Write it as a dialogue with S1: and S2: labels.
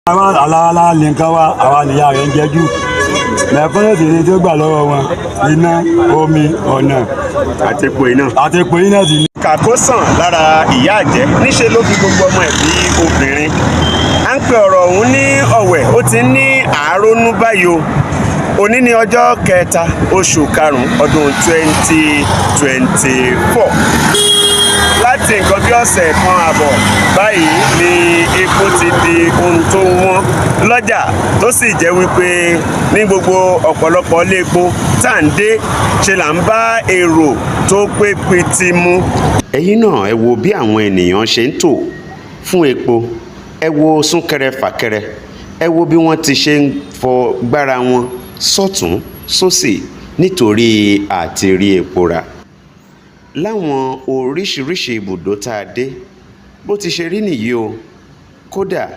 S1: àwọn aláàlá lè nǹkan wá àwa nìyá rẹ̀ ń jẹ́jú mẹ̀kúnnù sì ni tó gbà lọ́wọ́ wọn iná omi ọ̀nà
S2: àti epo iná
S1: sì ni.
S2: kàkó sàn lára ìyá àjẹ́ níṣe ló fi gbogbo ọmọ ẹ̀ bí obìnrin. à ń pe ọ̀rọ̀ ọ̀hún ní ọ̀wẹ̀ ó ti ní àárónú báyìí o. òní ni ọjọ́ kẹta oṣù karùn-ún ọdún 2024. láti nǹkan bí ọ̀sẹ̀ kan àbọ̀ báyìí ni epo ti di ohun tó wọ́n lọ́jà tó sì jẹ́ wípé ní gbogbo ọ̀pọ̀lọpọ̀ ilé epo tá à ń dé ṣe là ń bá èrò tó pé pitì mu. ẹ̀yin náà ẹ wo bí àwọn ènìyàn ṣe ń tò fún epo, ẹ wo súnkẹrẹ fàkẹrẹ, ẹ wo bí wọ́n ti ṣe ń fọ gbára wọn sọ́tún sósì nítorí àti rí epo rà. láwọn oríṣiríṣi ibùdó tá a dé bó ti ṣe rí nìyí o. kódà